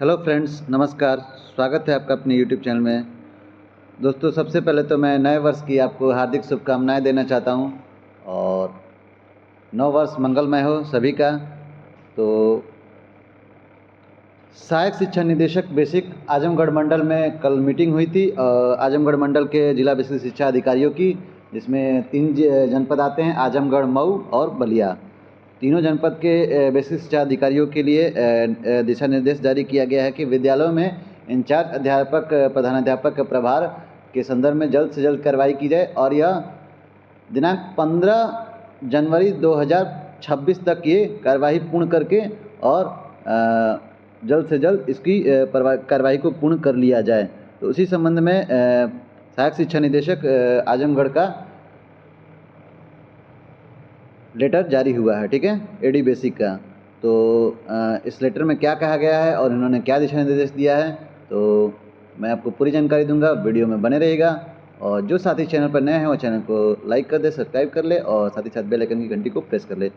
Hello friends, नमस्कार। स्वागत है आपका अपने यूट्यूब चैनल में। दोस्तों, सबसे पहले तो मैं नए वर्ष की आपको हार्दिक शुभकामनाएं देना चाहता हूं और नव वर्ष मंगलमय हो सभी का। तो सहायक शिक्षा निदेशक बेसिक आजमगढ़ मंडल में कल मीटिंग हुई थी आजमगढ़ मंडल के जिला बेसिक शिक्षा अधिकारियों की, जिसमें 3 जनपद आते हैं, आजमगढ़, मऊ और बलिया। तीनों जनपद के बेसिक शिक्षा अधिकारियों के लिए दिशा निर्देश जारी किया गया है कि विद्यालयों में इंचार्ज अध्यापक, प्रधानाध्यापक के प्रभार के संदर्भ में जल्द से जल्द कार्रवाई की जाए और यह दिनांक 15 जनवरी 2026 तक ये कार्रवाई पूर्ण करके और जल्द से जल्द इसकी कार्रवाई को पूर्ण कर लिया जाए। तो उसी संबंध में सहायक शिक्षा निदेशक आजमगढ़ का लेटर जारी हुआ है, ठीक है, एडी बेसिक का। तो इस लेटर में क्या कहा गया है और इन्होंने क्या दिशा निर्देश दिया है, तो मैं आपको पूरी जानकारी दूंगा। वीडियो में बने रहेगा और जो साथी चैनल पर नए हैं वो चैनल को लाइक कर दे, सब्सक्राइब कर ले और साथ ही साथ बेल आइकन की घंटी को प्रेस कर ले।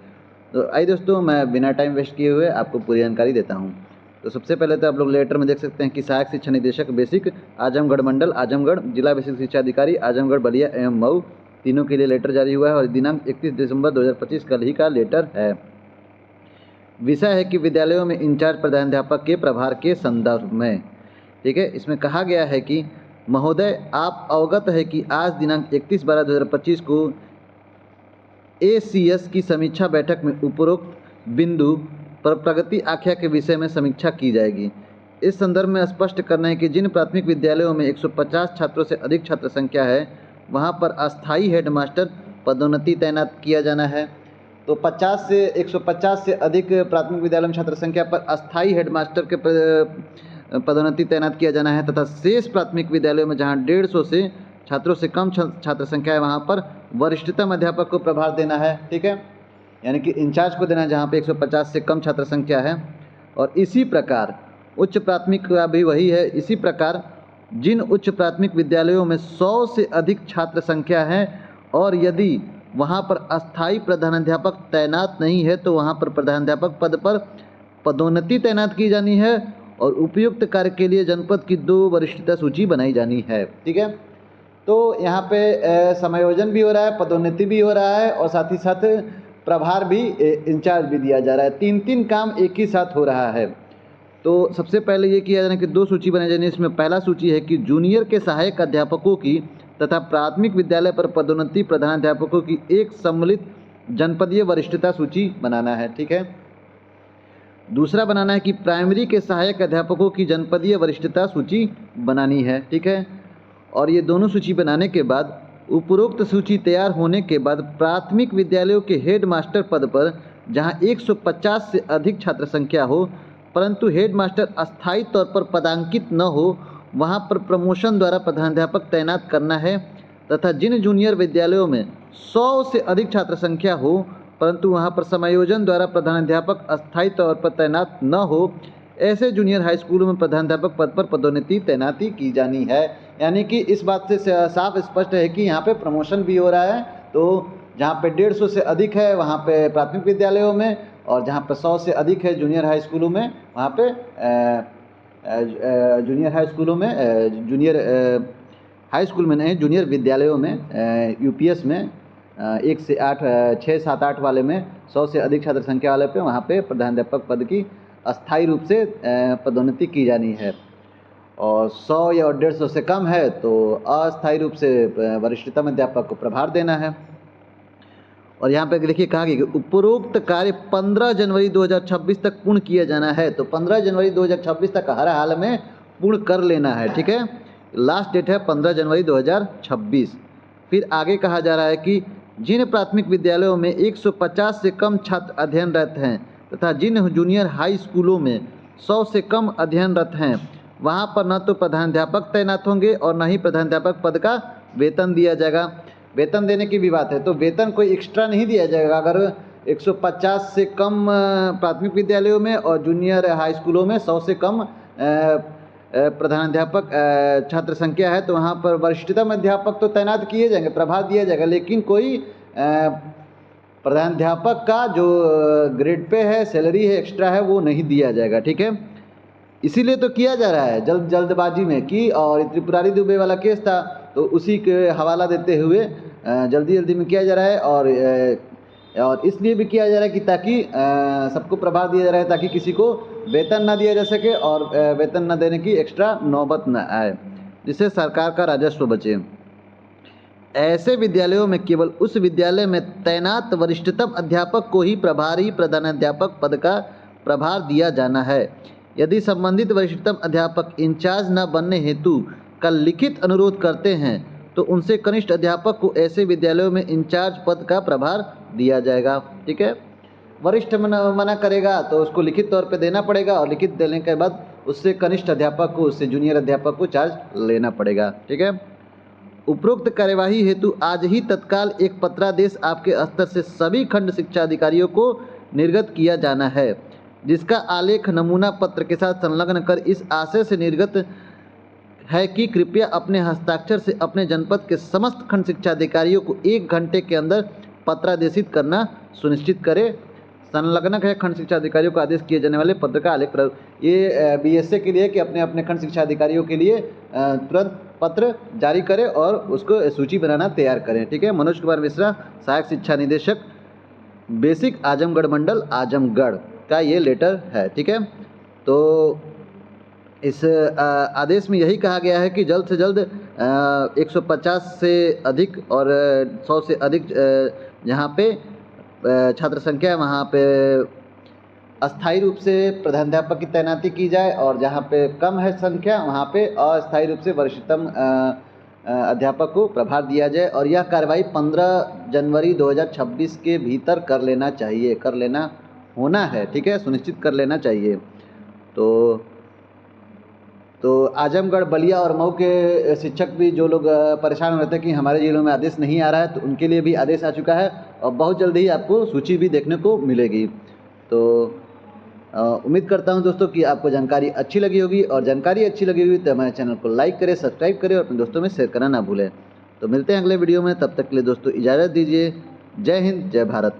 तो आइए दोस्तों, मैं बिना टाइम वेस्ट किए हुए आपको पूरी जानकारी देता हूँ। तो सबसे पहले तो आप लोग लेटर में देख सकते हैं कि सहायक शिक्षा निदेशक बेसिक आजमगढ़ मंडल, आजमगढ़, जिला बेसिक शिक्षा अधिकारी आजमगढ़, बलिया एवं मऊ, तीनों के लिए लेटर जारी हुआ है और दिनांक 31 दिसंबर 2025 कल ही का लेटर है। विषय है कि विद्यालयों में इंचार्ज प्रधानाध्यापक के प्रभार के संदर्भ में, ठीक है। इसमें कहा गया है कि महोदय, आप अवगत है कि आज दिनांक 31/12/2025 को ACS की समीक्षा बैठक में उपरोक्त बिंदु पर प्रगति आख्या के विषय में समीक्षा की जाएगी। इस संदर्भ में स्पष्ट करना है कि जिन प्राथमिक विद्यालयों में 150 छात्रों से अधिक छात्र संख्या है, वहाँ पर अस्थायी हेडमास्टर पदोन्नति तैनात किया जाना है। तो 150 से अधिक प्राथमिक विद्यालय में छात्र संख्या पर अस्थायी हेडमास्टर के पदोन्नति तैनात किया जाना है तथा शेष प्राथमिक विद्यालयों में जहाँ 150 से छात्रों से कम छात्र संख्या है, वहाँ पर वरिष्ठतम अध्यापक को प्रभार देना है, ठीक है, यानी कि इंचार्ज को देना है जहाँ पे 150 से कम छात्र संख्या है। और इसी प्रकार उच्च प्राथमिक का भी वही है। इसी प्रकार जिन उच्च प्राथमिक विद्यालयों में 100 से अधिक छात्र संख्या है और यदि वहाँ पर अस्थायी प्रधानाध्यापक तैनात नहीं है, तो वहाँ पर प्रधानाध्यापक पद पर पदोन्नति तैनात की जानी है और उपयुक्त कार्य के लिए जनपद की 2 वरिष्ठता सूची बनाई जानी है, ठीक है। तो यहाँ पे समायोजन भी हो रहा है, पदोन्नति भी हो रहा है और साथ ही साथ प्रभार भी, इंचार्ज भी दिया जा रहा है। 3 काम एक ही साथ हो रहा है। तो सबसे पहले ये किया जाना कि 2 सूची बनाई जानी है। इसमें पहला सूची है कि जूनियर के सहायक अध्यापकों की तथा प्राथमिक विद्यालय पर पदोन्नति प्रधानाध्यापकों की एक सम्मिलित जनपदीय वरिष्ठता सूची बनाना है, ठीक है। दूसरा बनाना है कि प्राइमरी के सहायक अध्यापकों की जनपदीय वरिष्ठता सूची बनानी है, ठीक है। और ये दोनों सूची बनाने के बाद, उपरोक्त सूची तैयार होने के बाद, प्राथमिक विद्यालयों के हेड मास्टर पद पर जहां 150 से अधिक छात्र संख्या हो परंतु हेड मास्टर अस्थायी तौर पर पदांकित न हो, वहां पर प्रमोशन द्वारा प्रधानाध्यापक तैनात करना है तथा जिन जूनियर विद्यालयों में 100 से अधिक छात्र संख्या हो परंतु वहां पर समायोजन द्वारा प्रधानाध्यापक अस्थायी तौर पर तैनात न हो, ऐसे जूनियर हाई स्कूलों में प्रधानाध्यापक पद पर पदोन्नति तैनाती की जानी है। यानी कि इस बात से साफ स्पष्ट है कि यहाँ पे प्रमोशन भी हो रहा है। तो जहाँ पे 150 से अधिक है वहाँ पे प्राथमिक विद्यालयों में, और जहाँ पे 100 से अधिक है जूनियर हाई स्कूलों में, वहाँ पे जूनियर हाई स्कूलों में, जूनियर हाई स्कूल में नहीं, जूनियर विद्यालयों में, यूपीएस में 1 से 8, 6, 7, 8 वाले में 100 से अधिक छात्र संख्या वाले पे वहाँ पे प्रधानाध्यापक पद की अस्थायी रूप से पदोन्नति की जानी है। और 100 या 150 से कम है तो अस्थायी रूप से वरिष्ठतम अध्यापक को प्रभार देना है। और यहाँ पे देखिए कहा गया कि उपरोक्त कार्य 15 जनवरी 2026 तक पूर्ण किया जाना है। तो 15 जनवरी 2026 तक हर हाल में पूर्ण कर लेना है, ठीक है। लास्ट डेट है 15 जनवरी 2026। फिर आगे कहा जा रहा है कि जिन प्राथमिक विद्यालयों में 150 से कम छात्र अध्ययनरत हैं तथा जिन जूनियर हाई स्कूलों में 100 से कम अध्ययनरत हैं, वहाँ पर न तो प्रधानाध्यापक तैनात होंगे और न ही प्रधानाध्यापक पद का वेतन दिया जाएगा। वेतन देने की भी बात है तो वेतन कोई एक्स्ट्रा नहीं दिया जाएगा। अगर 150 से कम प्राथमिक विद्यालयों में और जूनियर हाई स्कूलों में 100 से कम प्रधानाध्यापक छात्र संख्या है तो वहाँ पर वरिष्ठतम अध्यापक तो तैनात किए जाएंगे, प्रभार दिया जाएगा, लेकिन कोई प्रधानाध्यापक का जो ग्रेड पे है, सैलरी है, एक्स्ट्रा है, वो नहीं दिया जाएगा, ठीक है। इसीलिए तो किया जा रहा है जल्दबाजी में कि, और त्रिपुरारी दुबे वाला केस था तो उसी के हवाला देते हुए जल्दी में किया जा रहा है। और इसलिए भी किया जा रहा है कि ताकि सबको प्रभाव दिया जा रहा है ताकि किसी को वेतन ना दिया जा सके और वेतन ना देने की एक्स्ट्रा नौबत न आए, जिससे सरकार का राजस्व बचे। ऐसे विद्यालयों में केवल उस विद्यालय में तैनात वरिष्ठतम अध्यापक को ही प्रभारी प्रधानाध्यापक पद का प्रभार दिया जाना है। यदि संबंधित वरिष्ठतम अध्यापक इंचार्ज न बनने हेतु का लिखित अनुरोध करते हैं तो उनसे कनिष्ठ अध्यापक को ऐसे विद्यालयों में इंचार्ज पद का प्रभार दिया जाएगा। ठीक है, वरिष्ठ मना करेगा तो उसको लिखित तौर पे देना पड़ेगा और लिखित देने के बाद उससे कनिष्ठ अध्यापक को, उससे जूनियर अध्यापक को चार्ज लेना पड़ेगा। ठीक है, उपरोक्त कार्यवाही हेतु आज ही तत्काल एक पत्रादेश आपके स्तर से सभी खंड शिक्षा अधिकारियों को निर्गत किया जाना है, जिसका आलेख नमूना पत्र के साथ संलग्न कर इस आशय से निर्गत है कि कृपया अपने हस्ताक्षर से अपने जनपद के समस्त खंड शिक्षा अधिकारियों को 1 घंटे के अंदर पत्रादेशित करना सुनिश्चित करें। संलग्नक है खंड शिक्षा अधिकारियों को आदेश किए जाने वाले पत्र का आलेख। ये बीएसए के लिए कि अपने अपने खंड शिक्षा अधिकारियों के लिए तुरंत पत्र जारी करें और उसको सूची बनाना तैयार करें। ठीक है, मनोज कुमार मिश्रा, सहायक शिक्षा निदेशक, बेसिक आजमगढ़ मंडल, आजमगढ़ का ये लेटर है। ठीक है, तो इस आदेश में यही कहा गया है कि जल्द से जल्द 150 से अधिक और 100 से अधिक जहाँ पे छात्र संख्या है वहाँ पे अस्थायी रूप से प्रधानाध्यापक की तैनाती की जाए और जहाँ पे कम है संख्या वहाँ पे अस्थायी रूप से वरिष्ठतम अध्यापक को प्रभार दिया जाए। और यह कार्रवाई 15 जनवरी 2026 के भीतर कर लेना चाहिए, कर लेना होना है। ठीक है, सुनिश्चित कर लेना चाहिए। तो आजमगढ़, बलिया और मऊ के शिक्षक भी जो लोग परेशान हो रहे थे कि हमारे जिलों में आदेश नहीं आ रहा है, तो उनके लिए भी आदेश आ चुका है और बहुत जल्दी ही आपको सूची भी देखने को मिलेगी। तो उम्मीद करता हूं दोस्तों कि आपको जानकारी अच्छी लगी होगी, और जानकारी अच्छी लगी होगी तो हमारे चैनल को लाइक करें, सब्सक्राइब करें और अपने दोस्तों में शेयर करना ना भूलें। तो मिलते हैं अगले वीडियो में, तब तक के लिए दोस्तों इजाज़त दीजिए। जय हिंद, जय भारत।